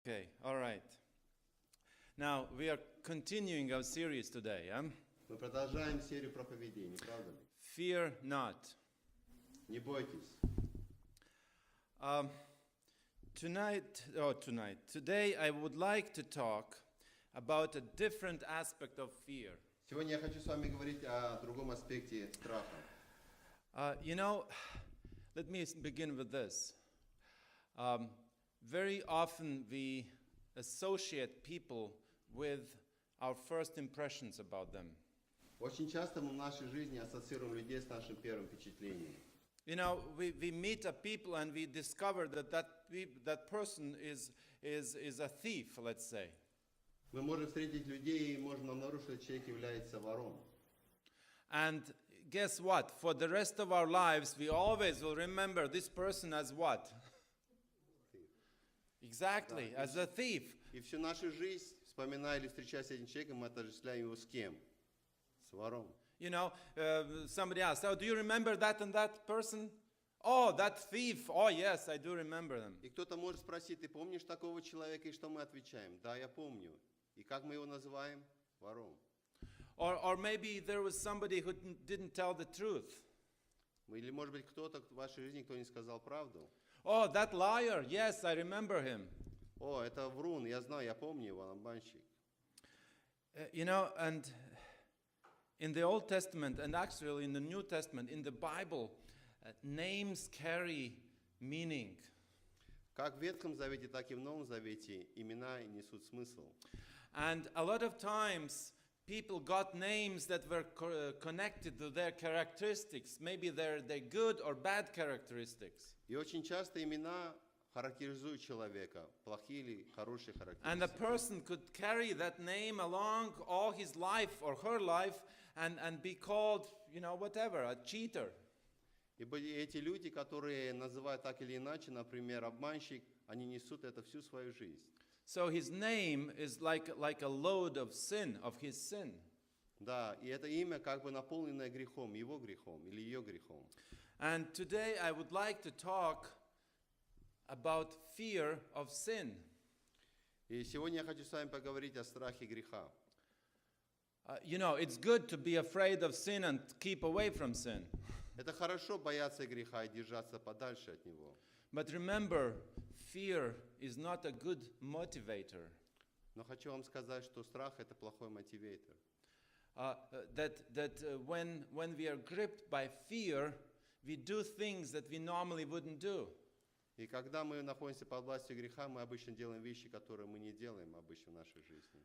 Okay, all right. Now, we are continuing our series today. Мы продолжаем серию проповедей, не правда ли? Fear not. Не бойтесь. Today I would like to talk about a different aspect of fear. Сегодня я хочу с вами говорить о другом аспекте страха. Let me begin with this. Very often we associate people with our first impressions about them. Очень часто мы в нашей жизни ассоциируем людей с нашим первым впечатлением. We meet a people and we discover that person is a thief, let's say. Мы можем встретить людей и можем обнаружить, что человек является вором. And guess what? For the rest of our lives, we always will remember this person as what? Exactly, as a thief. И всю нашу жизнь, вспоминая или встречаясь с этим человеком, мы отождествляем его с кем? С вором. Somebody asked, "Oh, do you remember that and that person?" "Oh, that thief. Oh, yes, I do remember them." И кто-то может спросить, ты помнишь такого человека? И что мы отвечаем? Да, я помню. И как мы его называем? Вором. Or maybe there was somebody who didn't tell the truth. Или, может быть, кто-то в вашей жизни, кто не сказал правду. "Oh, that liar. Yes, I remember him." О, это врун, я знаю, я помню его, он обманщик. And in the Old Testament and actually in the New Testament, in the Bible, names carry meaning. Как в Ветхом Завете, так и в Новом Завете имена несут смысл. And a lot of times people got names that were connected to their characteristics. Maybe they're good or bad characteristics. И очень часто имена характеризуют человека, плохие или хорошие And a характеристики. person could carry that name along all his life or her life and be called, whatever, a cheater. И эти люди, которые называют так или иначе, например, обманщик, они несут это всю свою жизнь. So his name is like a load of sin, of his sin. Да, и это имя как бы наполненное грехом, его грехом или ее грехом. And today I would like to talk about fear of sin. И сегодня я хочу с вами поговорить о страхе греха. It's good to be afraid of sin and keep away from sin. Это хорошо бояться греха и держаться подальше от него. But remember, fear is not a good motivator. Но хочу вам сказать, что страх – это плохой мотиватор. When we are gripped by fear, we do things that we normally wouldn't do. И когда мы находимся под властью греха, мы обычно делаем вещи, которые мы не делаем обычно в нашей жизни.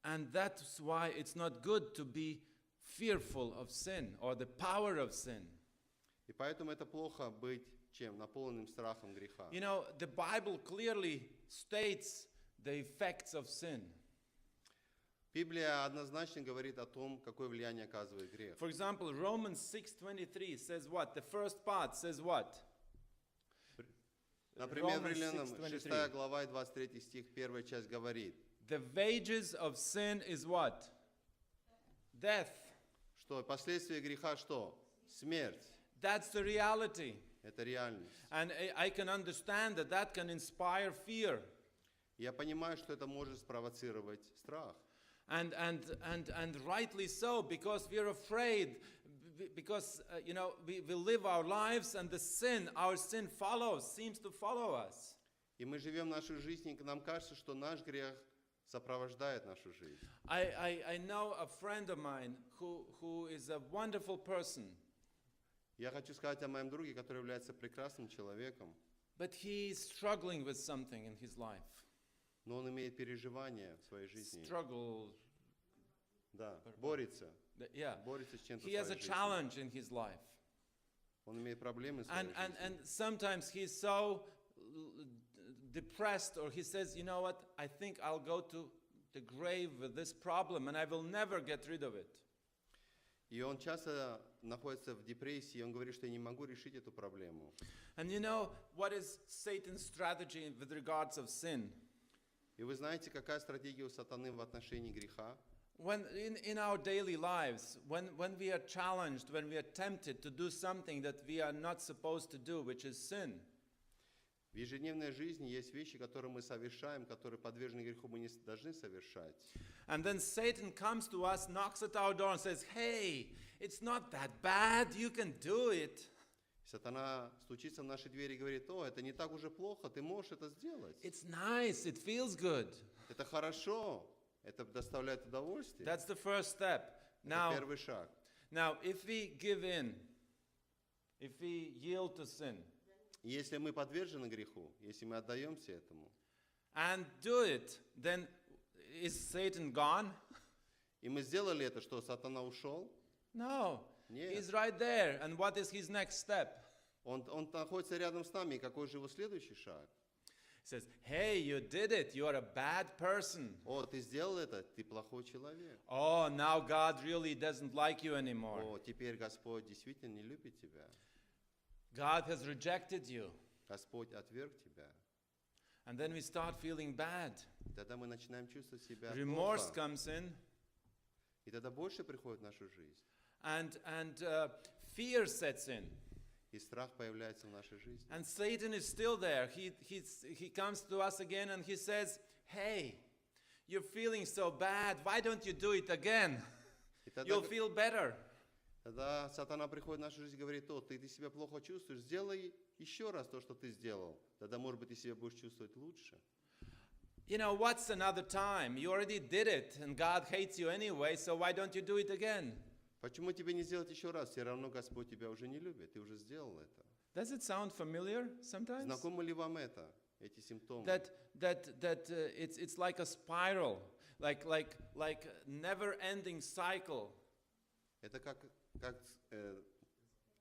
And that's why it's not good to be fearful of sin or the power of sin. И поэтому это плохо быть чем? Наполненным страхом греха. The Bible clearly states the effects of sin. Библия однозначно говорит о том, какое влияние оказывает грех. For example, Romans 6:23 says what? The first part says what? Например, в Romans Римлянам 6:23. 6 глава и 23 стих, первая часть говорит, The wages of sin is what? Death. что последствия греха что? Смерть. That's the reality. Это реальность. And I can understand that can inspire fear. Я понимаю, что это может спровоцировать страх. And rightly so, because we're afraid, because we live our lives and our sin seems to follow us. И мы живем нашу жизнь, и нам кажется, что наш грех сопровождает нашу жизнь. I know a friend of mine who is a wonderful person. Я хочу сказать о моем друге, который является прекрасным человеком, But he is struggling with something in his life. но он имеет переживания в своей жизни. Struggle. Да, борется. Yeah. Борется с чем-то в He has своей a жизни. challenge in his life. Он имеет проблемы в своей жизни. And sometimes he's so depressed, or he says, you know what, I think I'll go to the grave with this problem and I will never get rid of it. И он часто находится в депрессии, и он говорит, что я не могу решить эту проблему. And you know what is Satan's strategy with regards of sin? И вы знаете, какая стратегия у сатаны в отношении греха? When in our daily lives, when we are challenged, when we are tempted to do something that we are not supposed to do, which is sin. В В ежедневной жизни есть вещи, которые мы совершаем, которые подвержены греху, мы не должны совершать. And then Satan comes to us, knocks at our door and says, hey, it's not that bad, you can do it. Сатана стучится в наши двери и говорит: о, это не так уже плохо, ты можешь это сделать. It's nice, it feels good. Это хорошо, это доставляет удовольствие. That's the first step. Это первый шаг. Now, if we give in, if we yield to sin, И если мы подвержены греху, если мы отдаемся этому, and do it, then is Satan gone? и мы сделали это, что сатана ушел? No. Нет. He's right there. And what is his next step? Он находится рядом с нами, и какой же его следующий шаг? He says, hey, you did it. You are a bad person. О, ты сделал это, ты плохой человек. Oh, now God really doesn't like you anymore. О, теперь Господь действительно не любит тебя. God has rejected you. Господь отверг тебя. And then we start feeling bad. Тогда мы начинаем чувствовать себя Remorse плохо. comes in, И тогда больше приходит в нашу жизнь. and fear sets in. И страх появляется в нашей жизни. And Satan is still there. He comes to us again and he says, hey, you're feeling so bad. Why don't you do it again? И тогда, You'll feel better. тогда сатана приходит в нашу жизнь и говорит: о, ты себя плохо чувствуешь, сделай еще раз то, что ты сделал. Тогда, может быть, ты себя будешь чувствовать лучше. You know, what's another time? You already did it, and God hates you anyway, so why don't you do it again? Почему тебе не сделать еще раз? Все равно Господь тебя уже не любит, ты уже сделал это. Does it sound familiar sometimes? Знакомы ли вам это, эти симптомы? It's like a spiral, like a never-ending cycle. Это как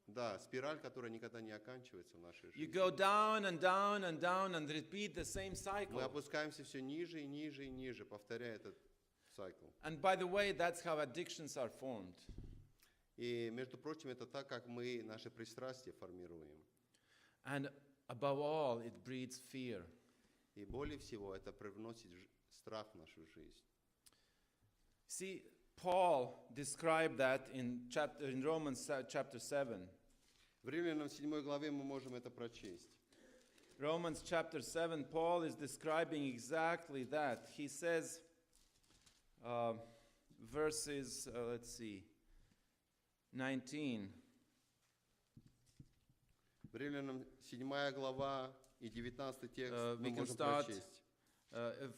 да, спираль, которая никогда не оканчивается в нашей You жизни. go down and down and down and repeat the same Мы cycle. опускаемся все ниже и ниже и ниже, повторяя этот цикл. And by the way, that's how addictions are formed. И, между прочим, это так, как мы наши пристрастия формируем. And above all, it breeds fear. И более всего это привносит страх в нашу жизнь. See, Paul described that in Romans chapter 7. В Римлянам 7 главе мы можем это прочесть. Romans chapter 7, Paul is describing exactly that. He says, verses, let's see, 19. В Римлянам 7 глава и 19 текст мы We can можем start прочесть.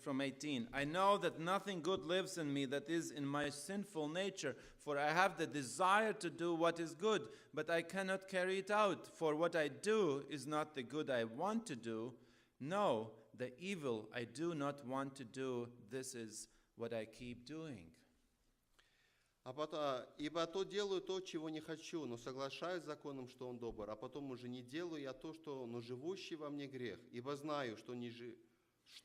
From 18. I know that nothing good lives in me, that is in my sinful nature, for I have the desire to do what is good, but I cannot carry it out. For what I do is not the good I want to do. No, the evil I do not want to do, this is what I keep doing. Ибо то делаю то, чего не хочу, но соглашаюсь с законом, что он добр, а потом уже не делаю я то, но живущий во мне грех. Ибо знаю, что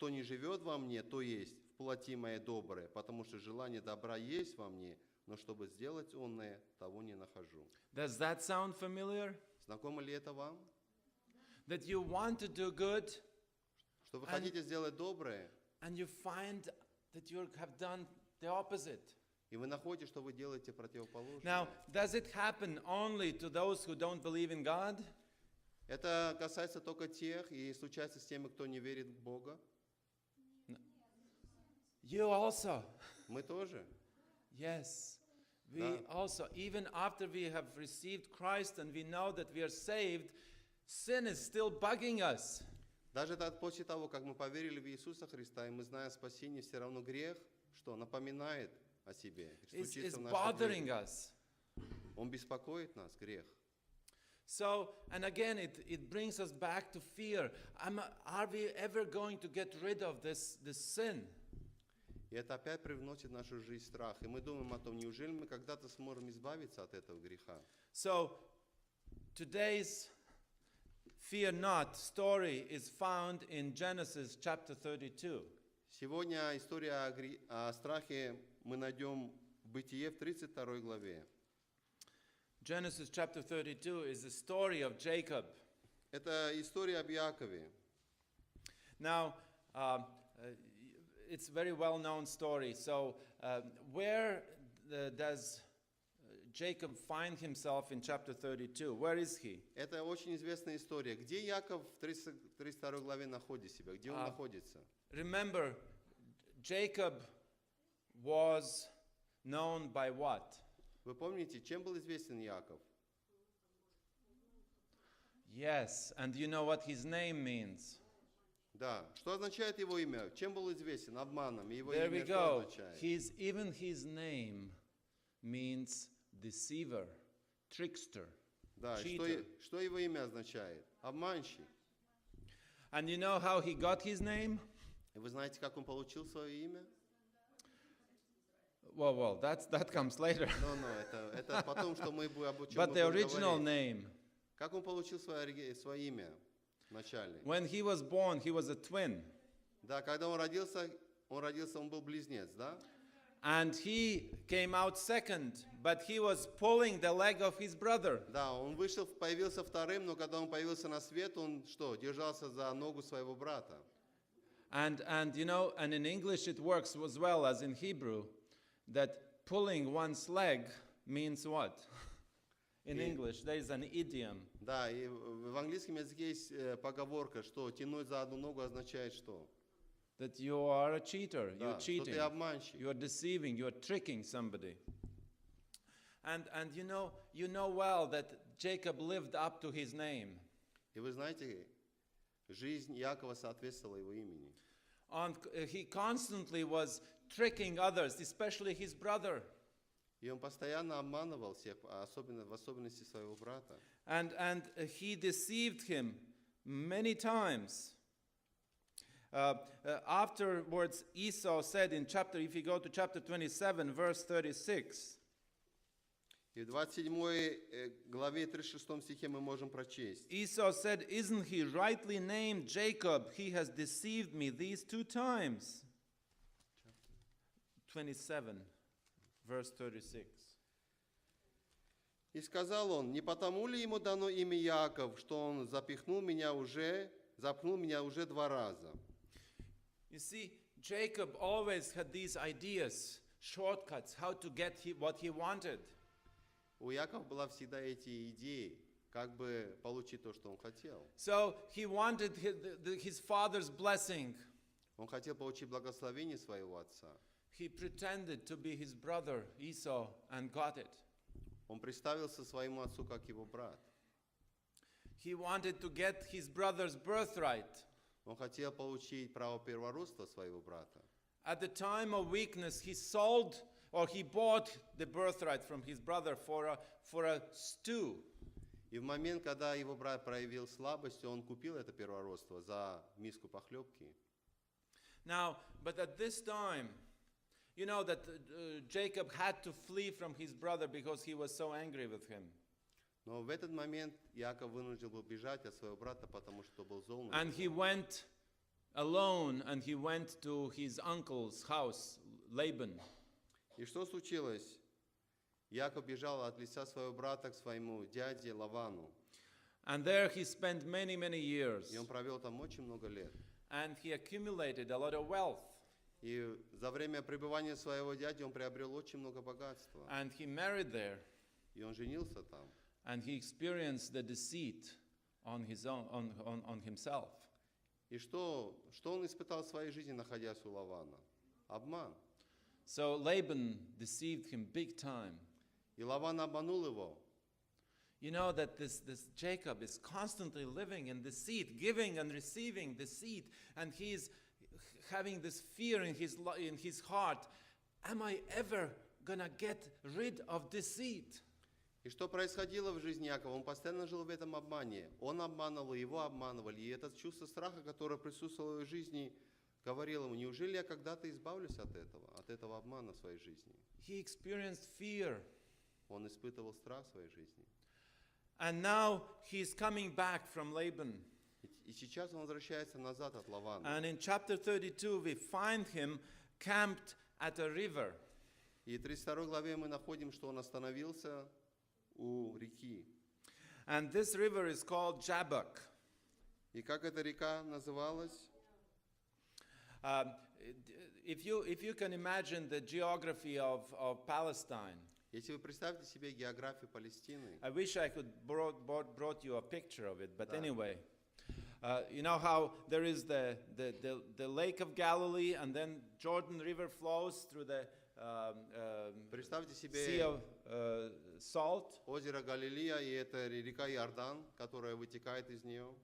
не живет во мне, то есть в плоти моей доброе, потому что желание добра есть во мне, но чтобы сделать онное, того не нахожу. Does that sound familiar? Знакомо ли это вам? That you want to do good, Что вы хотите сделать доброе, and you find that you have done the opposite. и вы находите, что вы делаете противоположное. Now, does it happen only to those who don't believe in God? Это касается только тех и случается с теми, кто не верит в Бога. You also. Мы тоже. Yes. We Да. also, even after we have received Christ and we know that we are saved, sin is still bugging us. Даже после того, как мы поверили в Иисуса Христа, и мы знаем спасение, все равно грех, что напоминает о себе. It's Стучится в наши bothering двери. us. Он беспокоит нас, грех. So, and again, it brings us back to fear. Are we ever going to get rid of this sin? И это опять привносит в нашу жизнь страх. И мы думаем о том, неужели мы когда-то сможем избавиться от этого греха. So, today's fear not story is found in Genesis chapter 32. Сегодня история о страхе мы найдем в Бытие в 32 главе. Genesis chapter 32 is the story of Jacob. Это история об Якове. Now, it's a very well-known story. So, where does Jacob find himself in chapter 32? Where is he? Это очень известная история. Где Яков в 32 главе находит себя? Где он находится? Remember, Jacob was known by what? Вы помните, чем был известен Яков? Yes, and you know what his name means. Да. Что означает его имя? Чем был известен? Обманом. И его There we имя что go. означает? Even his name means deceiver, trickster, Да. cheater. Что его имя означает? Обманщик. And you know how he got his name? И вы знаете, как он получил свое имя? Well, that comes later. Но, это потом, что мы об чем But мы the будем original говорить. name, Как он получил свое имя вначале? when he was born, he was a twin. Да, когда он был близнец, да? And he came out second, but he was pulling the leg of his brother. Да, он появился вторым, но когда он появился на свет, он что, держался за ногу своего брата. And in English it works as well as in Hebrew, that pulling one's leg means what? In English, there is an idiom. Да, и в английском языке есть поговорка, что тянуть за одну ногу означает что? That you are a cheater, Да, you're что cheating, ты обманщик. you're deceiving, you're tricking somebody. And you know well that Jacob lived up to his name. И вы знаете, жизнь Якова соответствовала его имени. He constantly was tricking others, especially his brother. И он постоянно обманывал всех, в особенности своего брата. And he deceived him many times. Afterwards, Esau said if you go to chapter 27, verse 36, И в 27 главе 36 стихе мы можем прочесть. Esau said, "Isn't he rightly named Jacob? He has deceived me these 2 times." 27, verse 36. И сказал он, не потому ли ему дано имя Яков, что он запнул меня уже 2 раза? You see, Jacob always had these ideas, shortcuts, how to get what he wanted. У Якова была всегда эти идеи, как бы получить то, что он хотел. So he wanted his father's blessing. Он хотел получить благословение своего отца. He pretended to be his brother Esau and got it. Он представился своему отцу как его брат. He wanted to get his brother's birthright. Он хотел получить право первородства своего брата. At the time of weakness, he sold or he bought the birthright from his brother for a stew. И в момент, когда его брат проявил слабость, он купил это первородство за миску похлебки. Now, but at this time, you know that Jacob had to flee from his brother because he was so angry with him. Но в этот момент Яков вынужден был бежать от своего брата, потому что был зол на And he него. went alone and he went to his uncle's house, Laban. И что случилось? Яков бежал от лица своего брата к своему дяде Лавану. And there he spent many, many years. И он провел там очень много лет. And he accumulated a lot of wealth. И за время пребывания своего дяди он приобрел очень много богатства. And he married there. И он женился там. And he experienced the deceit on himself. И что он испытал в своей жизни, находясь у Лавана? Обман. So Laban deceived him big time. И Лаван обманул его. You know that this Jacob is constantly living in deceit, giving and receiving deceit, and he's having this fear in his heart. Am I ever gonna get rid of deceit? И что происходило в жизни Якова? Он постоянно жил в этом обмане. Он обманывал, его обманывали. И это чувство страха, которое присутствовало в его жизни, говорило ему, неужели я когда-то избавлюсь от этого обмана в своей жизни? He experienced fear. Он испытывал страх в своей жизни. And now he's coming back from Laban. И сейчас он возвращается назад от Лавана. And in chapter 32 we find him camped at a river. И в 32 главе мы находим, что он остановился у реки. And this river is called Jabbok. И как эта река называлась? If you can imagine the geography of Palestine, Если вы представите себе географию Палестины, I wish I could brought you a picture of it, but Да. anyway. You know how there is the Lake of Galilee, and then Jordan River flows through the представьте Sea себе of Salt. озеро Галилея, и это река Иордан, которая вытекает из нее.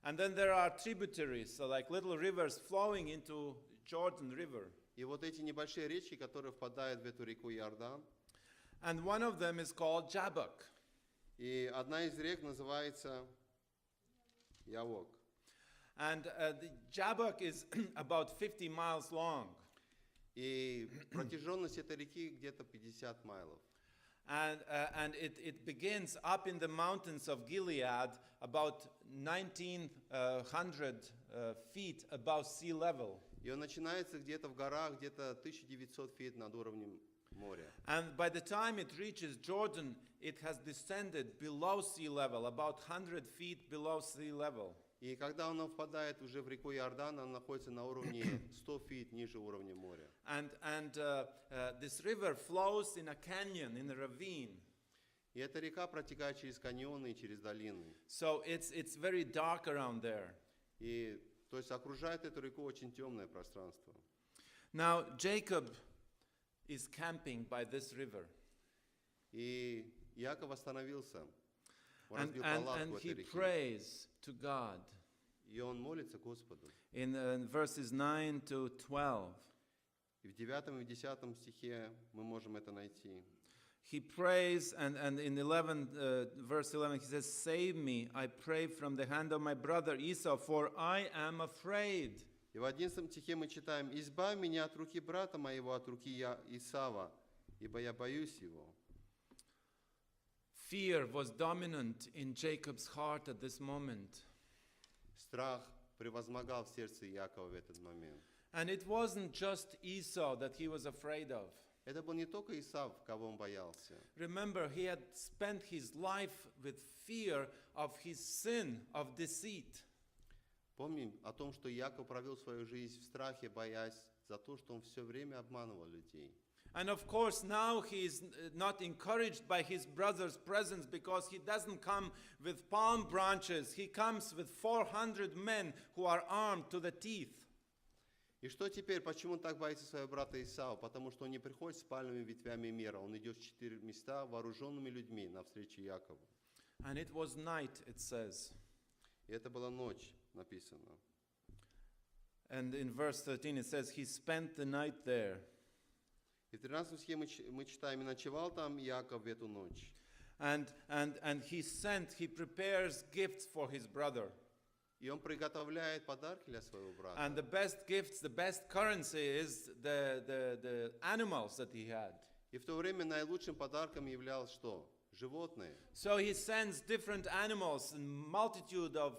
And then there are tributaries, so like little rivers flowing into Jordan River. И вот эти небольшие речки, которые впадают в эту реку Иордан, And one of them is called Jabbok. и одна из рек называется Явок. And the Jabbok is about 50 miles long. И протяженность этой реки где-то 50 майлов. And it begins up in the mountains of Gilead, about 1,900 feet above sea level. И он начинается где-то в горах, где-то 1900 фит над уровнем моря. And by the time it reaches Jordan, it has descended below sea level, about 100 feet below sea level. И когда он впадает уже в реку Иордан, он находится на уровне 100 фит ниже уровня моря. And this river flows in a canyon, in a ravine. И эта река протекает через каньоны и через долины. So it's very dark around there. И то есть окружает эту реку очень темное пространство. Now Jacob is camping by this river. И Иаков остановился. Он And, разбил and, палатку and в he этой реке. prays to God. И он молится Господу. In verses 9 to 12, И в 9 и в 10 стихе мы можем это найти. he prays, and in 11, verse 11, he says, "Save me, I pray, from the hand of my brother Esau, for I am afraid." И в 11 стихе мы читаем: «Избавь меня от руки брата моего, от руки Исава, ибо я боюсь его». Fear was dominant in Jacob's heart at this moment. Страх превозмогал в сердце Иакова в этот момент. And it wasn't just Esau that he was afraid of. Это был не только Исав, кого он боялся. Remember, he had spent his life with fear of his sin, of deceit. Помним о том, что Иаков провел свою жизнь в страхе, боясь за то, что он все время обманывал людей. And of course, now he is not encouraged by his brother's presence, because he doesn't come with palm branches. He comes with 400 men who are armed to the teeth. И что теперь? Почему он так боится своего брата Исава? Потому что он не приходит с пальмовыми ветвями мира. Он идет в 4 места вооруженными людьми навстречу Иакову. And it was night, it says. И это была ночь, написано. And in verse 13 it says, he spent the night there. И в 13 стихе мы читаем: «И ночевал там Иаков в эту ночь». And he prepares gifts for his brother. И он приготовляет подарки для своего брата. And the best gifts, the best currency is the animals that he had. И в то время наилучшим подарком являлось что? Животные. So he sends different animals, and multitude of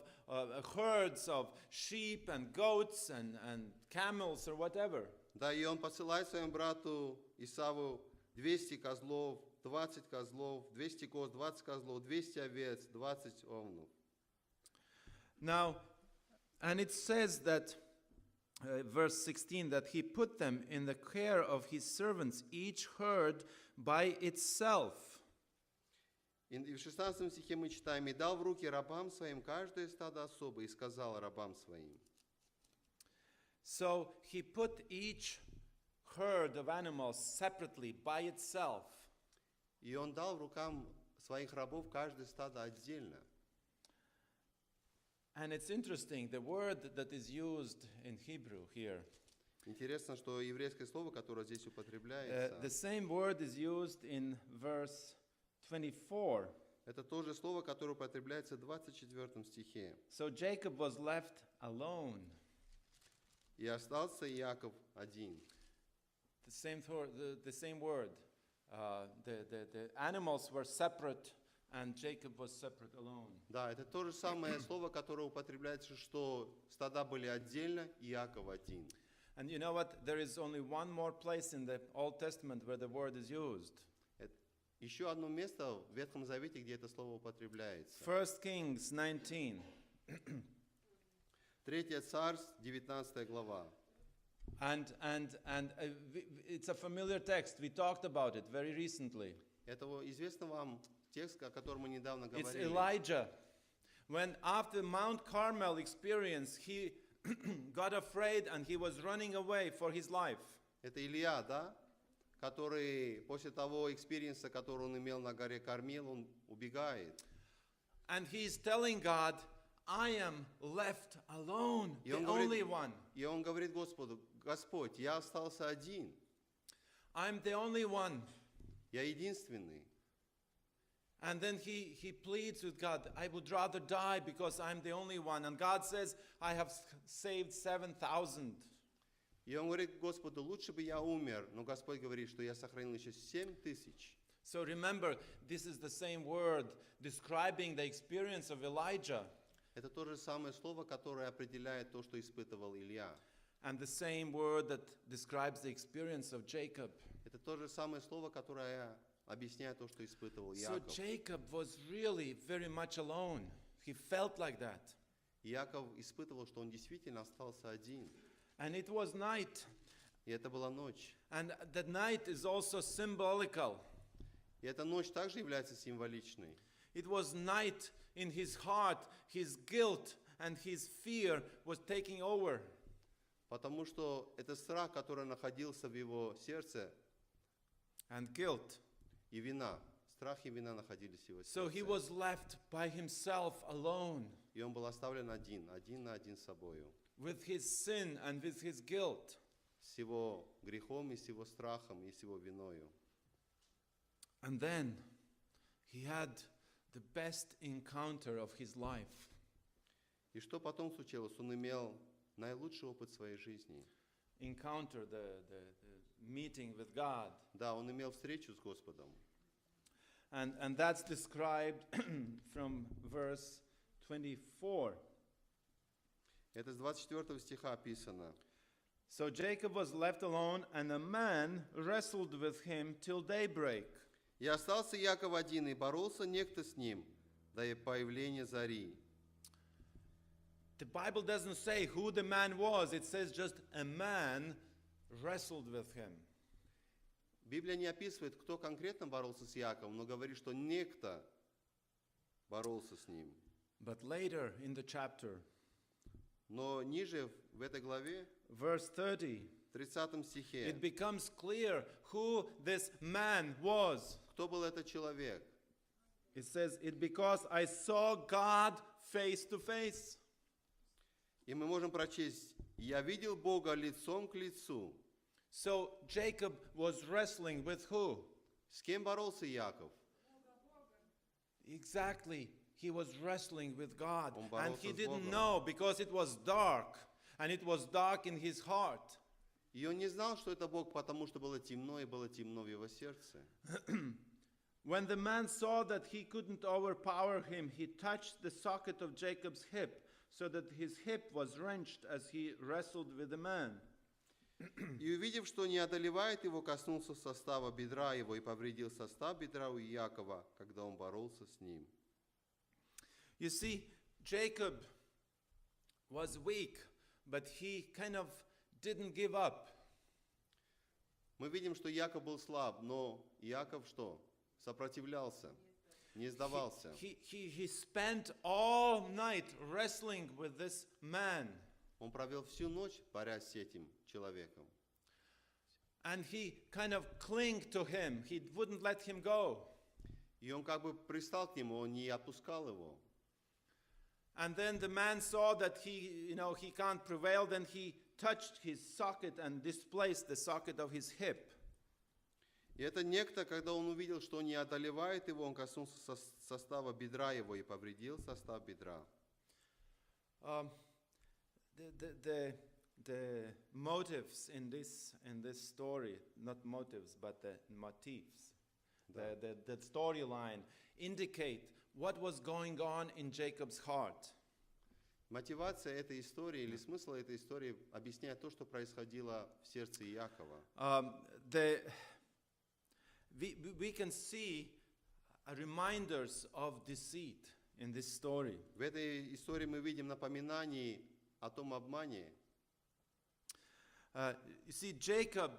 herds of sheep and goats and camels or whatever. Да, и он посылает своему брату Исаву 200 козлов, 20 козлов, 200 коз, 20 козлов, 200 овец, 20 овнов. Now, and it says that, verse 16, that he put them in the care of his servants, each herd by itself. И в 16 стихе мы читаем: «И дал в руки рабам своим каждое стадо особо, и сказал рабам своим». So he put each herd of animals separately by itself. И он дал в рукам своих рабов каждое стадо отдельно. And it's interesting, the word that is used in Hebrew here, Интересно, что еврейское слово, которое здесь употребляется, the same word is used in verse 24. это то же слово, которое употребляется в 24 стихе. So Jacob was left alone. «И остался Иаков один». The same word. The animals were separate, and Jacob was separate alone. Да, это то же самое слово, которое употребляется, что стада были отдельно, Иаков один. And you know what? There is only one more place in the Old Testament where the word is used. Еще одно место в Ветхом Завете, где это слово употребляется. 1 Kings 19. 3 Царств, 19 глава. It's a familiar text. We talked about it very recently. Это известный вам текст, о котором мы недавно It's говорили. Elijah. When after Mount Carmel experience, he got afraid and he was running away for his life. Это Илья, да? Который после того экспириенса, который он имел на горе Кармел, он убегает. And he's telling God, I am left alone, И the он only говорит, one. и он говорит Господу: Господь, я остался один, I'm the only one. я единственный. And then he pleads with God, I would rather die because I'm the only one. And God says, I have saved 7,000. И он говорит Господу: лучше бы я умер, но Господь говорит, что я сохранил еще 7,000. So remember, this is the same word describing the experience of Elijah. Это то же самое слово, которое определяет то, что испытывал Илья. And the same word that describes the experience of Jacob. Это то же самое слово, которое объясняет то, что испытывал So Иаков. Jacob was really very much alone. He felt like that. Иаков испытывал, что он действительно остался один. And it was night. И это была ночь. And that night is also symbolical. И эта ночь также является символичной. It was night in his heart. His guilt and his fear was taking over. Потому что это страх, который находился в его сердце, And guilt. и вина. Страх и вина находились в его So he сердце. was left by himself alone И он был оставлен один на один с собою. with his sin and with his guilt. С его грехом, и с его страхом, и с его виною. And then he had the best encounter of his life. И что потом случилось? Он имел наилучший опыт своей жизни. Encounter, the meeting with God. Да, он имел встречу с Господом. And that's described from verse 24. Это с 24 стиха описано. So Jacob was left alone, and a man wrestled with him till daybreak. «И остался Яков один, и боролся некто с ним до появления зари». The Bible doesn't say who the man was. It says just a man wrestled with him. Библия не описывает, кто конкретно боролся с Яковом, но говорит, что некто боролся с ним. But later in the chapter, Но ниже в этой главе, verse 30, в 30 стихе, it becomes clear who this man was. кто был этот человек? It says, it because I saw God face to face. И мы можем прочесть: «Я видел Бога лицом к лицу». So Jacob was wrestling with who? С кем боролся Яков? Exactly. He was wrestling with God. Он And боролся he с didn't Богом. know because it was dark. And it was dark in his heart. И он не знал, что это Бог, потому что было темно, и было темно в его сердце. When the man saw that he couldn't overpower him, he touched the socket of Jacob's hip, so that his hip was wrenched as he wrestled with the man. И увидев, что не одолевает его, коснулся состава бедра его и повредил состав бедра у Иакова, когда он боролся с ним. You see, Jacob was weak, but he kind of didn't give up. Мы видим, что Яков был слаб, но Иаков что? Сопротивлялся, не сдавался. He spent all night wrestling with this man. Он провел всю ночь, борясь с этим человеком. And he kind of clung to him. He wouldn't let him go. И он как бы пристал к нему, он не отпускал его. And then the man saw that he can't prevail. Then he touched his socket and displaced the socket of his hip. И это некто, когда он увидел, что он не одолевает его, он коснулся состава бедра его и повредил состав бедра. The motives in this story, not motives, but the motifs, the storyline indicate what was going on in Jacob's heart. Мотивация этой истории или смысл этой истории объясняет то, что происходило в сердце Иакова. We can see reminders of deceit in this story. В этой истории мы видим напоминание о том обмане. You see, Jacob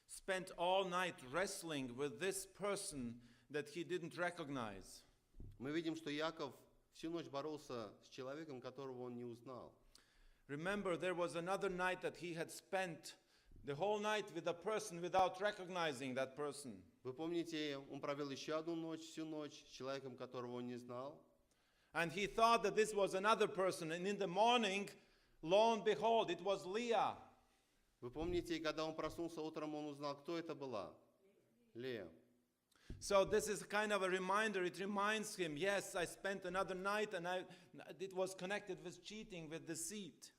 spent all night wrestling with this person that he didn't recognize. Мы видим, что Яков всю ночь боролся с человеком, которого он не узнал. Remember, there was another night that he had spent the whole night with a person without recognizing that person. Вы помните, он провел еще одну ночь, всю ночь с человеком, которого он не знал. And he thought that this was another person. And in the morning, lo and behold, it was Leah. Вы помните, когда он проснулся утром, он узнал, кто это была? Лея. So this is kind of a reminder. It reminds him, yes, I spent another night and it was connected with cheating, with deceit.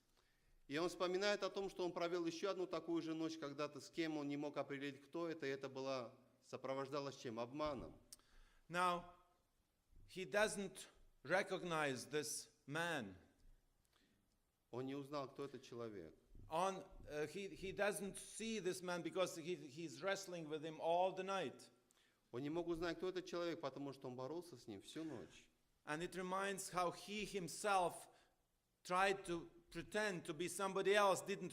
И он вспоминает о том, что он провел еще одну такую же ночь когда-то, с кем он не мог определить, кто это, и это было, сопровождалось чем? Обманом. Now, he doesn't recognize this man. Он не узнал, кто этот человек. He doesn't see this man because he's wrestling with him all the night. Он не мог узнать, кто этот человек, потому что он боролся с ним всю ночь. And it reminds how he himself tried to pretend to be somebody else, didn't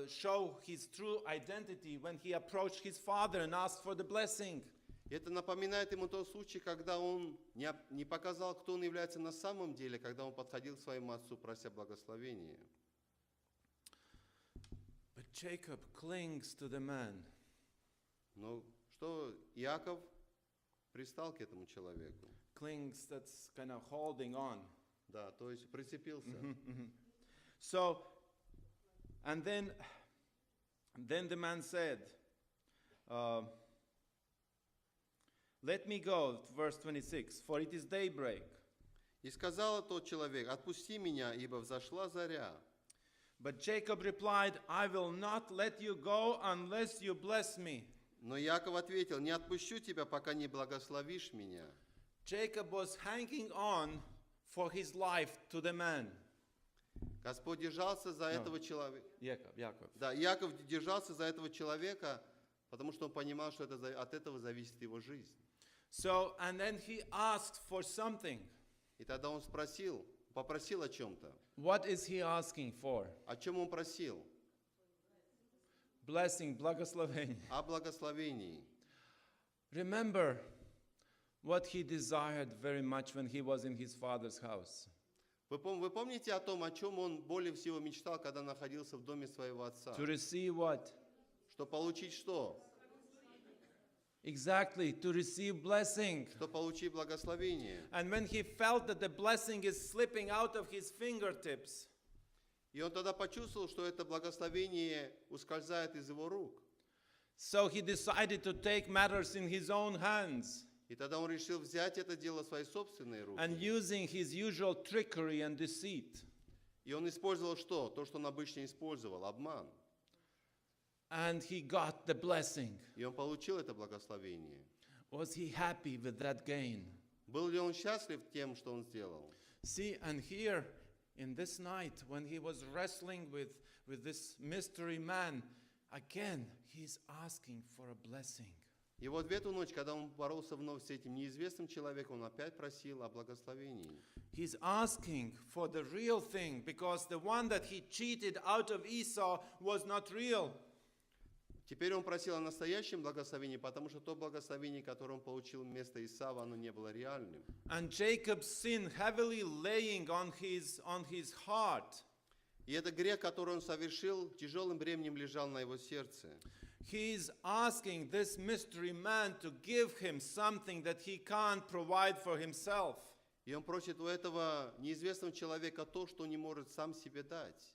show his true identity when he approached his father and asked for the blessing. Это напоминает ему тот случай, когда он не показал, кто он является на самом деле, когда он подходил к своему отцу, прося благословения. But Jacob clings to the man. Но что Иаков пристал к этому человеку? Clings, that's kind of holding on. Да, то есть прицепился. So, and then the man said, let me go, verse 26, for it is daybreak. И сказал тот человек: отпусти меня, ибо взошла заря. But Jacob replied, I will not let you go unless you bless me. Но Иаков ответил: не отпущу тебя, пока не благословишь меня. Jacob was hanging on for his life to the man. Господь держался за этого человека. Яков. Да, Иаков держался за этого человека, потому что он понимал, что от этого зависит его жизнь. So, and then he asked for something. И тогда он попросил о чем-то. What is he asking for? О чем он просил? Blessing, благословение. О благословении. Remember what he desired very much when he was in his father's house. Вы помните о том, о чем он более всего мечтал, когда находился в доме своего отца? To receive what? Что получить что? Exactly, to receive blessing. Что получить благословение. And when he felt that the blessing is slipping out of his fingertips, И он тогда почувствовал, что это благословение ускользает из его рук. so he decided to take matters in his own hands. И тогда он решил взять это дело в свои собственные руки. And using his usual trickery and deceit. И он использовал что? То, что он обычно использовал, обман. And he got the blessing. И он получил это благословение. Was he happy with that gain? Был ли он счастлив тем, что он сделал? See, and here in this night, when he was wrestling with this mystery man, again, he's asking for a blessing. И вот в эту ночь, когда он боролся вновь с этим неизвестным человеком, он опять просил о благословении. He's asking for the real thing, because the one that he cheated out of Esau was not real. Теперь он просил о настоящем благословении, потому что то благословение, которое он получил вместо Исава, оно не было реальным. And Jacob's sin heavily laying on his heart. И это грех, который он совершил, тяжелым бременем лежал на его сердце. He's asking this mystery man to give him something that he can't provide for himself. И он просит у этого неизвестного человека то, что он не может сам себе дать.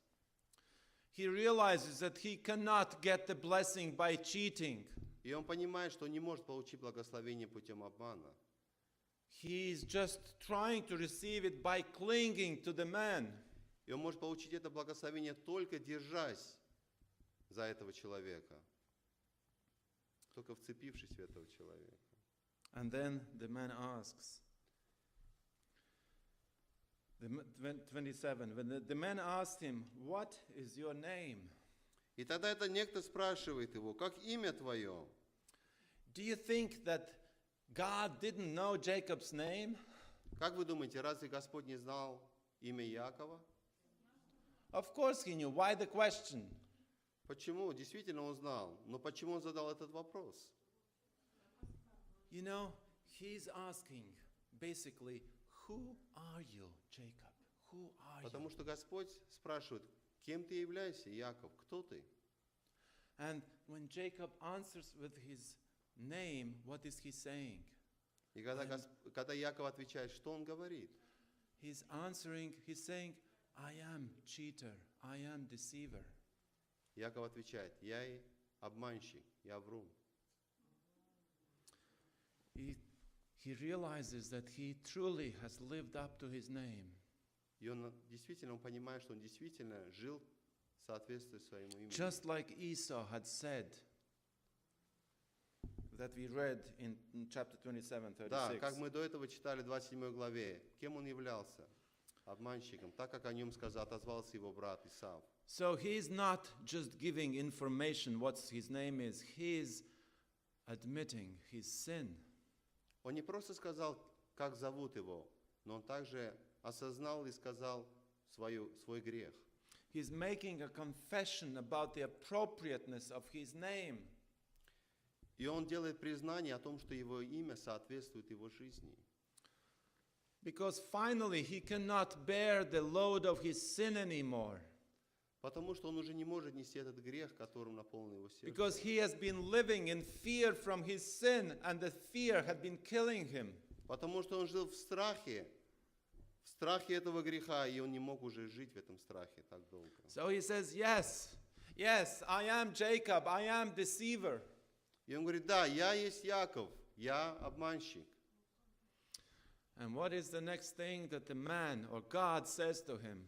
He realizes that he cannot get the blessing by cheating. И он понимает, что он не может получить благословение путем обмана. He's just trying to receive it by clinging to the man. И он может получить это благословение только держась за этого человека, только вцепившись в этого человека. And then the man asks, 27, when the man asked him, what is your name? И тогда это некто спрашивает его: как имя твое? Do you think that God didn't know Jacob's name? Как вы думаете, разве Господь не знал имя Иакова? Of course he knew. Why the question? Почему? Действительно он знал. Но почему он задал этот вопрос? You know, he's asking basically, who are you, Jacob? Who are Потому you? что Господь спрашивает, кем ты являешься, Яков? Кто ты? And when Jacob answers with his name, what is he saying? И когда Яков отвечает, что он говорит? He's answering, he's saying, I am cheater, I am deceiver. Яков отвечает, я и обманщик, я врун. He realizes that he truly has lived up to his name. И он действительно понимает, что он действительно жил в соответствии своему имени. Just like Esau had said, that we read in chapter 27, 36. Да, как мы до этого читали в 27 главе, кем он являлся? Обманщиком, так как о нем отозвался его брат Исав. So he's not just giving information what his name is, he's admitting his sin. Он не просто сказал, как зовут его, но он также осознал и сказал свой грех. He's making a confession about the appropriateness of his name. И он делает признание о том, что его имя соответствует его жизни. Because finally he cannot bear the load of his sin anymore. Потому что он уже не может нести этот грех, которым наполнено его сердце. Because he has been living in fear from his sin, and the fear had been killing him. Потому что он жил в страхе этого греха, и он не мог уже жить в этом страхе так долго. So he says, yes, I am Jacob, I am deceiver. И он говорит, да, я есть Яков, я обманщик. And what is the next thing that the man or God says to him?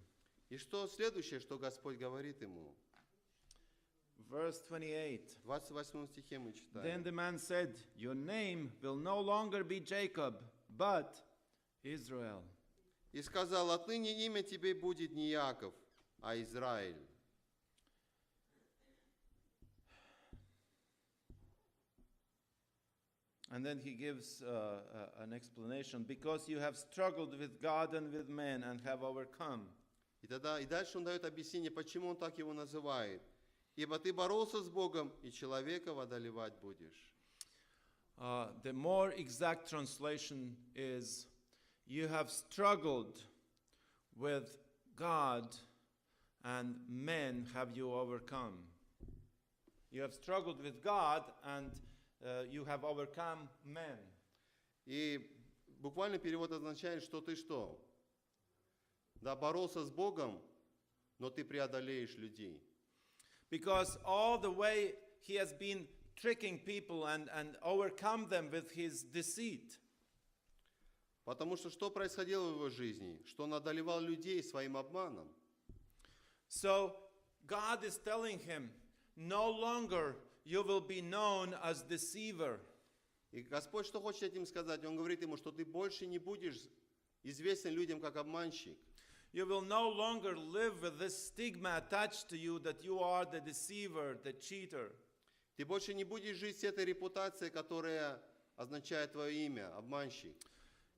И что следующее, что Господь говорит ему? Verse 28. В 28 стихе мы Then читаем. the man said, your name will no longer be Jacob, but Israel. И сказал, отныне имя тебе будет не Яков, а Израиль. And then he gives an explanation. Because you have struggled with God and with men and have overcome. И дальше он дает объяснение, почему он так его называет. Ибо ты боролся с Богом, и человека одолевать будешь. The more exact translation is, you have struggled with God and men have you overcome. You have struggled with God and you have overcome men. И буквальный перевод означает, что ты что? Да, боролся с Богом, но ты преодолеешь людей. Because all the way he has been tricking people and overcome them with his deceit. Потому что происходило в его жизни? Что он одолевал людей своим обманом. So God is telling him, no longer you will be known as deceiver. И Господь что хочет этим сказать? Он говорит ему, что ты больше не будешь известен людям как обманщик. You will no longer live with this stigma attached to you that you are the deceiver, the cheater. Ты больше не будешь жить с этой репутацией, которая означает твое имя, обманщик.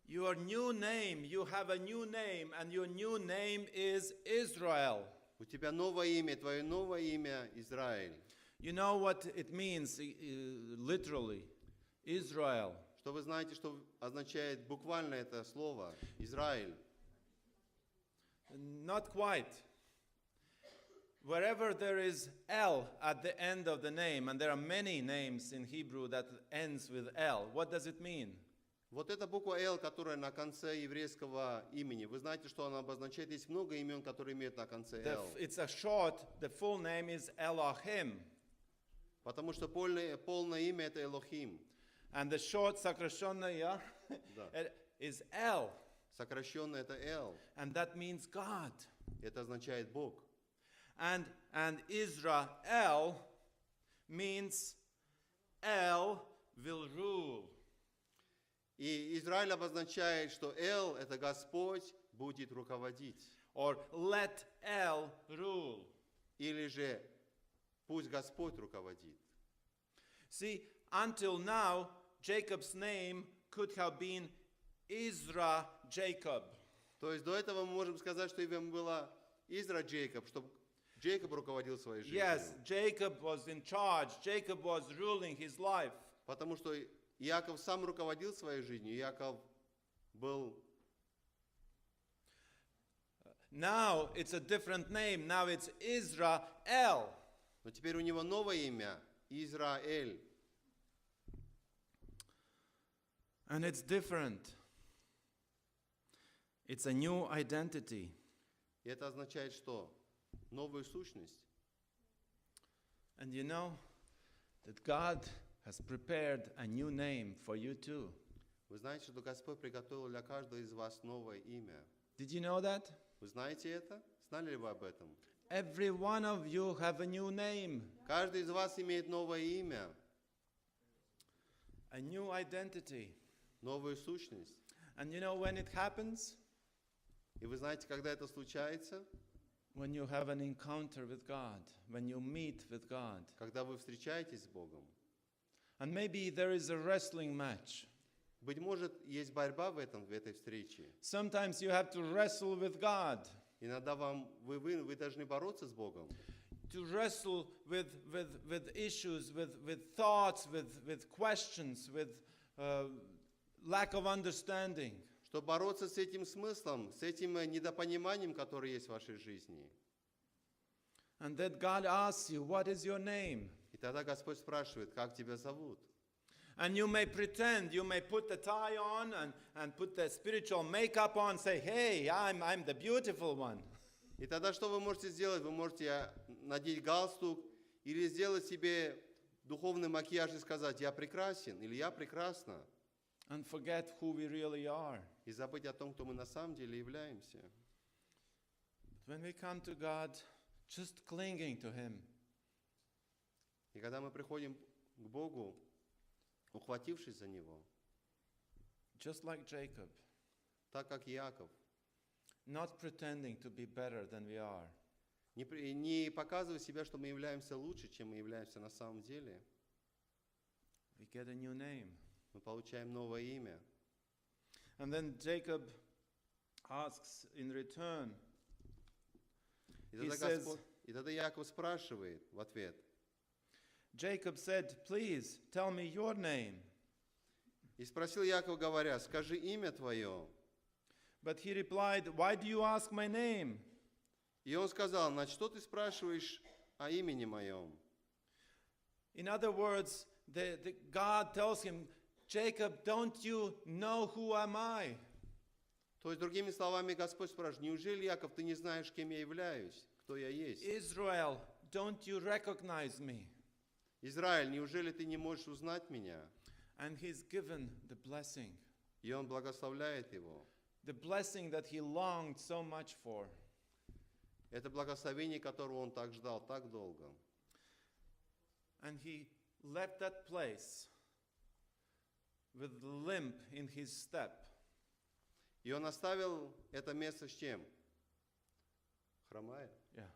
Your new name, you have a new name, and your new name is Israel. У тебя новое имя, твое новое имя Израиль. You know what it means literally? Israel. Что вы знаете, что означает буквально это слово Израиль? Not quite. Wherever there is L at the end of the name, and there are many names in Hebrew that ends with L, what does it mean? Вот эта буква «Л», которая на конце еврейского имени, вы знаете, что она обозначает? Есть много имен, которые имеют на конце «Л». It's a short, the full name is Elohim. Потому что полное имя – это Элохим. And the short сокращенное Да. is L. Сокращенно это «Л». And that means God. Это означает Бог. And Israel means El will rule. И Израиль обозначает, что «Эл» – это Господь будет руководить. Or let El rule. Или же пусть Господь руководит. See, until now, Jacob's name could have been Isra Jacob. То есть до этого мы можем сказать, что имя было Изра Джейкоб, Джейкоб руководил своей жизнью. Yes, Jacob was in charge. Jacob was ruling his life. Потому что Иаков сам руководил своей жизнью. Иаков был... Now it's a different name. Now it's Israel. Но теперь у него новое имя – Израиль. And it's different. It's a new identity. И это означает что? Новую сущность. And you know that God has prepared a new name for you too. Вы знаете, что Господь приготовил для каждого из вас новое имя. Did you know that? Вы знаете это? Знали ли вы об этом? Every one of you have a new name, Каждый из вас имеет новое имя, a new identity. новую сущность. And you know when it happens? И вы знаете, когда это случается? When you have an encounter with God, when you meet with God. Когда вы встречаетесь с Богом. And maybe there is a wrestling match. Быть может, есть борьба в этой встрече. Sometimes you have to wrestle with God. Иногда вы должны бороться с Богом. To wrestle with issues, with thoughts, with questions, with lack of understanding. Чтобы бороться с этим смыслом, с этим недопониманием, которое есть в вашей жизни. And that God asks you, what is your name? И тогда Господь спрашивает, как тебя зовут? And you may pretend, you may put the tie on and put the spiritual makeup on, say, hey, I'm the beautiful one. И тогда что вы можете сделать? Вы можете надеть галстук или сделать себе духовный макияж и сказать, я прекрасен или я прекрасна. And forget who we really are. И забыть о том, кто мы на самом деле являемся. When we come to God, just clinging to Him. И когда мы приходим к Богу, ухватившись за Него, Just like Jacob, так как Иаков, not pretending to be better than we are. не показывая себя, что мы являемся лучше, чем мы являемся на самом деле, We get a new name. мы получаем новое имя. And then Jacob asks in return, И тогда Иаков спрашивает в ответ. Jacob said, please tell me your name. И спросил Иаков, говоря, скажи имя твое. But he replied, why do you ask my name? И он сказал, значит, что ты спрашиваешь о имени моем? In other words, God tells him, Jacob, don't you know who am I? То есть, другими словами, Господь спрашивает, неужели, Иаков, ты не знаешь, кем я являюсь, кто я есть? Israel, don't you recognize me? Израиль, неужели ты не можешь узнать меня? And he's given the blessing. И он благословляет его. The blessing that he longed so much for. Это благословение, которого он так ждал, так долго. And he left that place with limp in his step. И он оставил это место с чем? Хромая. Yeah.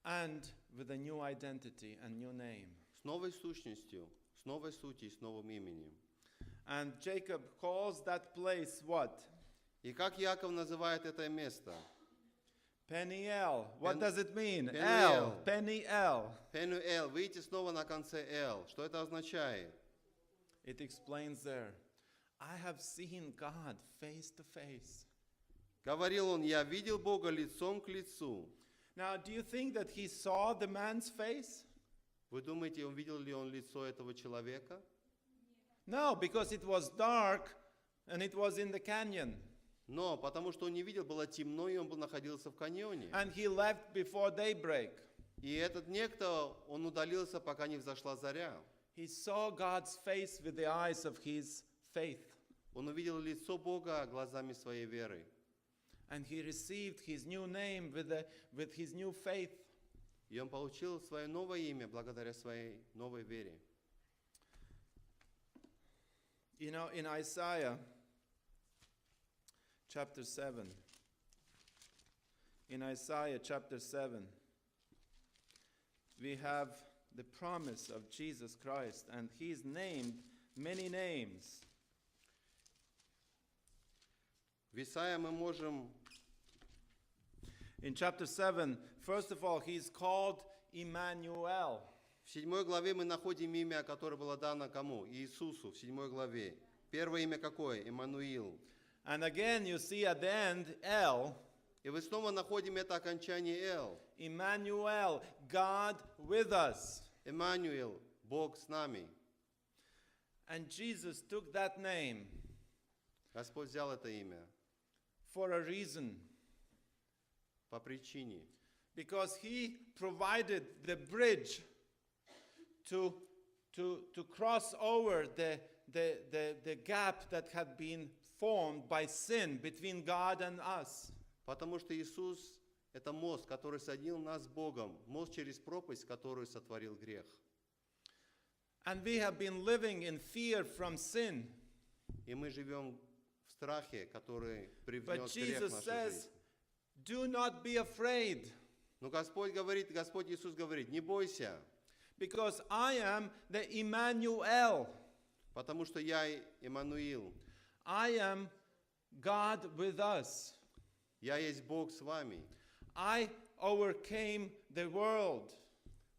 And with a new identity and new name. С новой сущностью, с новой сутью и с новым именем. And Jacob calls that place what? И как Иаков называет это место? Peniel. What does it mean? Peniel. Peniel. Пенуэл. Видите снова на конце «эл». Что это означает? It explains there. I have seen God face to face. Говорил он, я видел Бога лицом к лицу. Now, do you think that he saw the man's face? Вы думаете, видел ли он лицо этого человека? No, because it was dark and it was in the canyon. Но, потому что он не видел, было темно, и он находился в каньоне. And he left before daybreak. И этот некто, он удалился, пока не взошла заря. He saw God's face with the eyes of his faith. Он увидел лицо Бога глазами своей веры. And he received his new name with his new faith. И он получил свое новое имя благодаря своей новой вере. You know, in Isaiah chapter 7, we have the promise of Jesus Christ, and he's named many names. В Исаии мы можем... In chapter 7, first of all, he's called Emmanuel. В 7 главе мы находим имя, которое было дано кому? Иисусу, в 7 главе. Первое имя какое? Иммануил. And again, you see at the end, El, И вы снова находим это окончание «эл». Emmanuel, God with us. Эммануил, Бог с нами. And Jesus took that name Господь взял это имя for a reason, по причине, because he provided the bridge to cross over the gap that had been formed by sin between God and us. потому что Иисус – это мост, который соединил нас с Богом, мост через пропасть, которую сотворил грех. And we have been living in fear from sin. И мы живем в страхе, который привнес But грех в Jesus нашу says, жизнь. do not be afraid, Но Господь Иисус говорит, не бойся, because I am the Emmanuel. потому что я Иммануил, I am God with us. я есть Бог с вами, I overcame the world.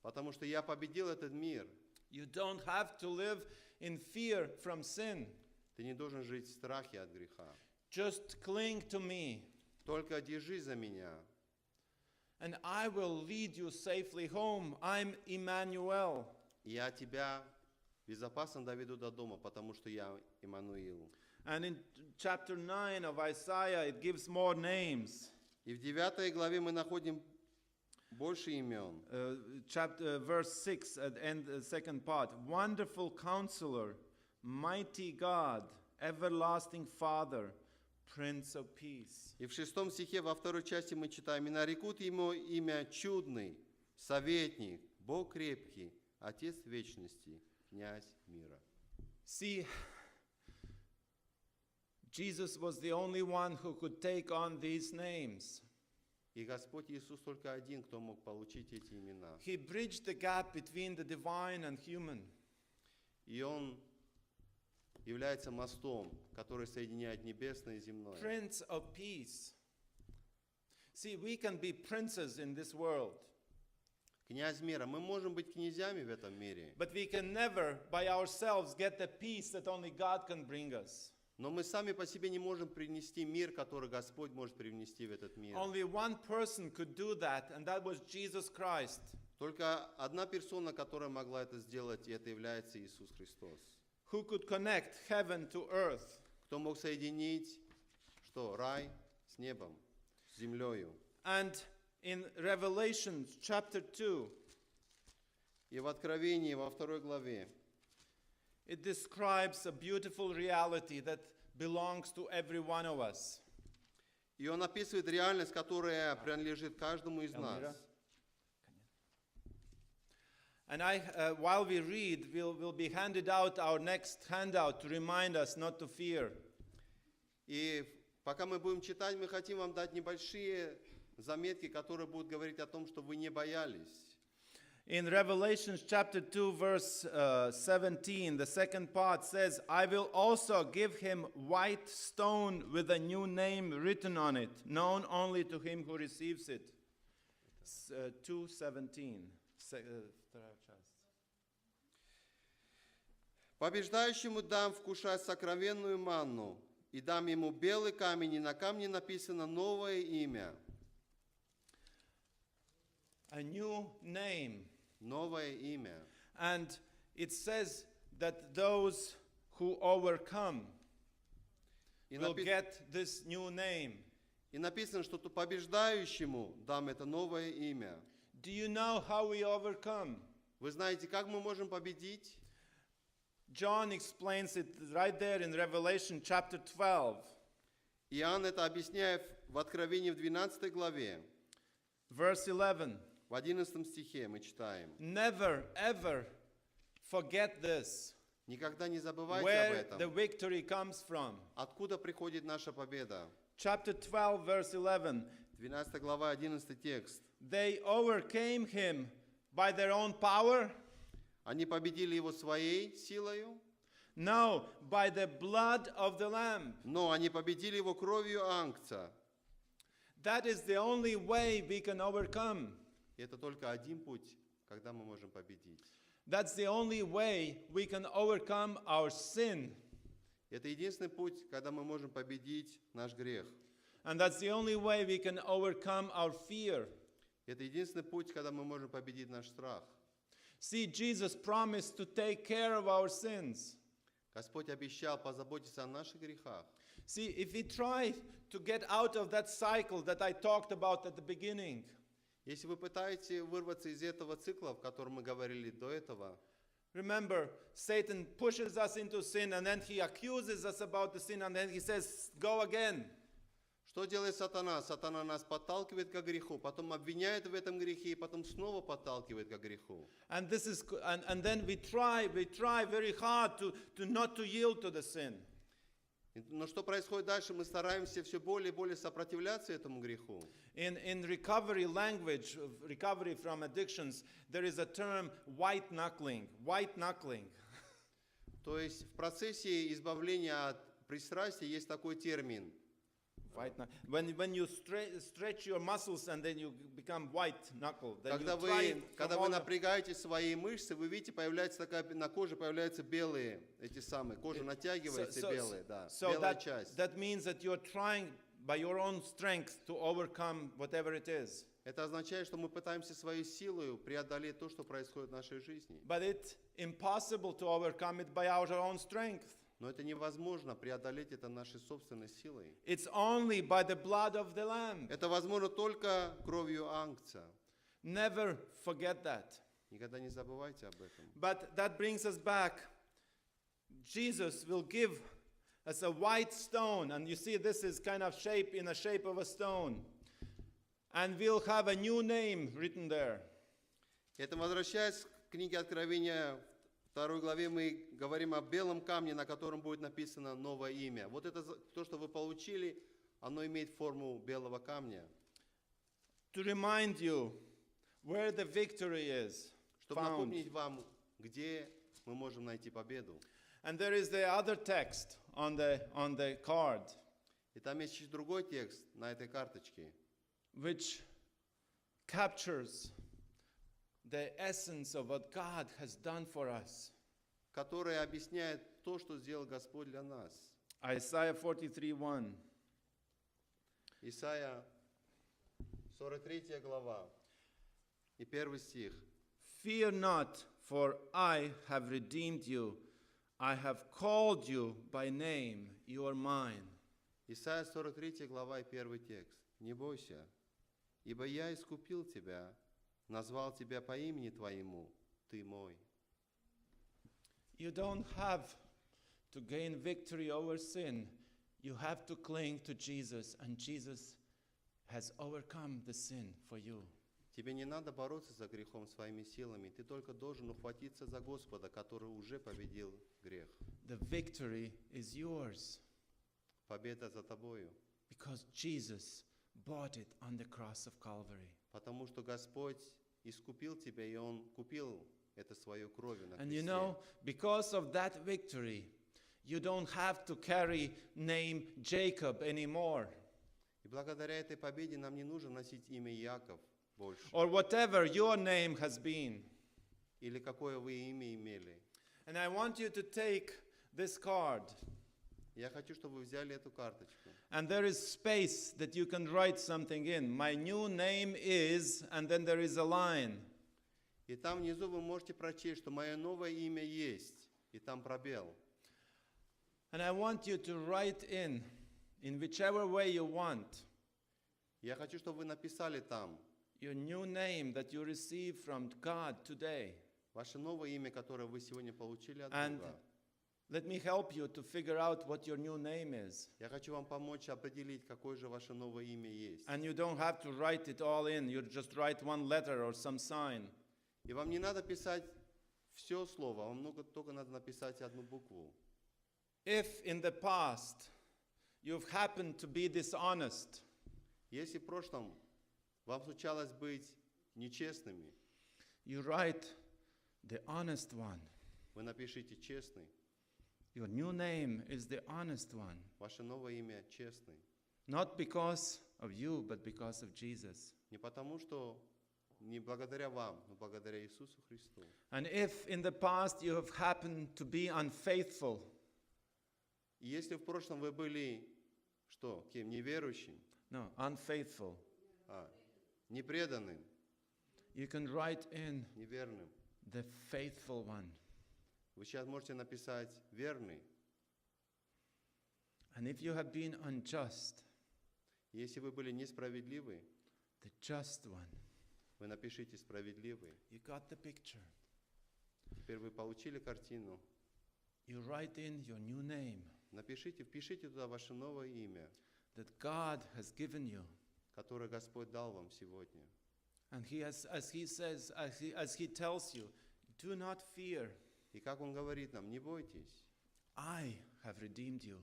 потому что я победил этот мир. You don't have to live in fear from sin. Ты не должен жить в страхе от греха. Just cling to me, Только держись за меня, and I will lead you safely home. I'm Emmanuel. и я тебя безопасно доведу до дома, потому что я Иммануил. And in chapter 9 of Isaiah, it gives more names. И в 9 главе мы находим больше имен. Verse 6 at the end, second part. Wonderful Counselor, Mighty God, Everlasting Father, Prince of Peace. И в 6 стихе во второй части мы читаем: «И нарекут ему имя чудный, советник, Бог крепкий, Отец вечности, князь мира». See, Jesus was the only one who could take on these names. И Господь Иисус только один, кто мог получить эти имена. He bridged the gap between the divine and human. И Он является мостом, который соединяет небесное и земное. Prince of Peace. See, we can be princes in this world, Князь мира. Мы можем быть князьями в этом мире, but we can never by ourselves get the peace that only God can bring us. но мы сами по себе не можем принести мир, который Господь может привнести в этот мир. Only one person could do that, and that was Jesus Christ. Только одна персона, которая могла это сделать, и это является Иисус Христос. Who could connect heaven to earth. Кто мог соединить, что, рай с небом, с землею. And in Revelation chapter 2, И в Откровении, во 2 главе, it describes a beautiful reality that belongs to every one of us. и он описывает реальность, которая принадлежит каждому из нас. Elmira? And while we read, we'll be handed out our next handout to remind us not to fear. И пока мы будем читать, мы хотим вам дать небольшие заметки, которые будут говорить о том, что вы не боялись. In Revelation chapter 2, verse 17, the second part says, I will also give him white stone with a new name written on it, known only to him who receives it. 2:17. Вторая часть. Побеждающему дам вкушать сокровенную манну, и дам ему белый камень, и на камне написано новое имя. A new name. Новое имя. And it says that those who overcome И will get this new name. И написано, что побеждающему дам это новое имя. Do you know how we overcome? Вы знаете, как мы можем победить? John explains it right there in Revelation chapter 12. Иоанн это объясняет в Откровении в 12 главе. Verse 11. В 11 стихе мы читаем. Never, ever forget this. Никогда не забывайте об Where the этом. victory comes from. Откуда приходит наша победа? Chapter 12, verse 11. 12 глава, 11 текст. They overcame him by their own power? Они победили его своей силою? No, by the blood of the Lamb. Но они победили его кровью ангца. That is the only way we can overcome. И это только один путь, когда мы можем победить. That's the only way we can overcome our sin. Это единственный путь, когда мы можем победить наш грех. And that's the only way we can overcome our fear. Это единственный путь, когда мы можем победить наш страх. See, Jesus promised to take care of our sins. Господь обещал позаботиться о наших грехах. See, if we try to get out of that cycle that I talked about at the beginning, Если вы пытаетесь вырваться из этого цикла, в котором мы говорили до этого, remember, Satan pushes us into sin and then he accuses us about the sin and then he says, go again. что делает сатана? Сатана нас подталкивает к греху, потом обвиняет в этом грехе, и потом снова подталкивает к греху. And this is, and then we try very hard to not to yield to the sin. Но что происходит дальше? Мы стараемся все более и более сопротивляться этому греху. In recovery language, recovery from addictions, there is a term white knuckling. White knuckling. То есть в процессе избавления от пристрастия есть такой термин. White when you stretch your muscles and then you become white knuckle. Then Когда you try вы from all the- напрягаете свои мышцы, вы видите, появляется такая, на коже появляются белые, эти самые, кожа натягивается, белые, да, белая часть. that means that you're trying by your own strength to overcome whatever it is. Это означает, что мы пытаемся своей силой преодолеть то, что происходит в нашей жизни. But it's impossible to overcome it by our own strength. Но это невозможно преодолеть это нашей собственной силой. It's only by the blood of the Lamb. Это возможно только кровью Агнца. Never forget that. Никогда не забывайте об этом. But that brings us back. Jesus will give us a white stone, and you see this is kind of in the shape of a stone. And we'll have a new name written there. Это возвращаясь к книге Откровения, 2 главе мы говорим о белом камне, на котором будет написано новое имя. Вот это то, что вы получили, оно имеет форму белого камня. To remind you where the victory is Чтобы found. напомнить вам, где мы можем найти победу. And there is the other text on the card, И там есть еще другой текст на этой карточке, which captures the essence of what God has done for us. который объясняет то, что сделал Господь для нас. Isaiah 43:1. Исайя 43 глава и 1 стих. Fear not, for I have redeemed you. I have called you by name. You are mine. Исайя 43 глава и 1 текст. «Не бойся, ибо я искупил тебя, назвал тебя по имени твоему, ты мой». You don't have to gain victory over sin. You have to cling to Jesus, and Jesus has overcome the sin for you. Тебе не надо бороться за грехом своими силами, ты только должен ухватиться за Господа, который уже победил грех. The victory is yours Победа за тобою, because Jesus bought it on the cross of Calvary. потому что Господь искупил тебя, и Он купил это своей кровью на And you кресте. know, because of that victory, you don't have to carry name Jacob anymore, И благодаря этой победе нам не нужно носить имя Яков больше, or whatever your name has been. или какое вы имя имели. And I want you to take this card, Я хочу, чтобы вы взяли эту карточку. and there is space that you can write something in. My new name is, and then there is a line. И там внизу вы можете прочесть, что мое новое имя есть, и там пробел. And I want you to write in whichever way you want, Я хочу, чтобы вы написали там your new name that you receive from God today. ваше новое имя, которое вы сегодня получили от And Бога. let me help you to figure out what your new name is. Я хочу вам помочь определить, какое же ваше новое имя есть. And you don't have to write it all in. You just write one letter or some sign. И вам не надо писать все слово, вам только надо написать одну букву. If in the past you've happened to be dishonest, Если в прошлом вам случалось быть нечестными, you write the honest one. вы напишите честный. Your new name is the honest one. Ваше новое имя честный. Not because of you, but because of Jesus. Не потому, что не благодаря вам, но благодаря Иисусу Христу. And if in the past you have happened to be unfaithful, И если в прошлом вы были, что, кем? Неверующим, unfaithful, непреданным, you can write in неверным, the faithful one. вы сейчас можете написать «верный». And if you have been unjust, Если вы были несправедливы, the just one. вы напишите «справедливый». You got the picture. Теперь вы получили картину. You write in your new name Напишите, впишите туда ваше новое имя, that God has given you. которое Господь дал вам сегодня. And He has, as He says, as He tells you, do not fear. И как Он говорит нам, не бойтесь, I have redeemed you.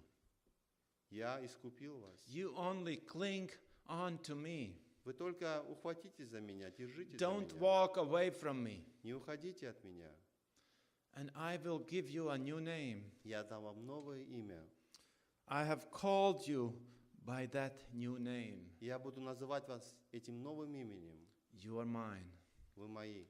я искупил вас. You only cling on to me. Вы только ухватитесь за меня, держитесь Don't за меня. walk away from me. Не уходите от меня. And I will give you a new name. Я дам вам новое имя. I have called you by that new name. Я буду называть вас этим новым именем. You are mine. Вы мои.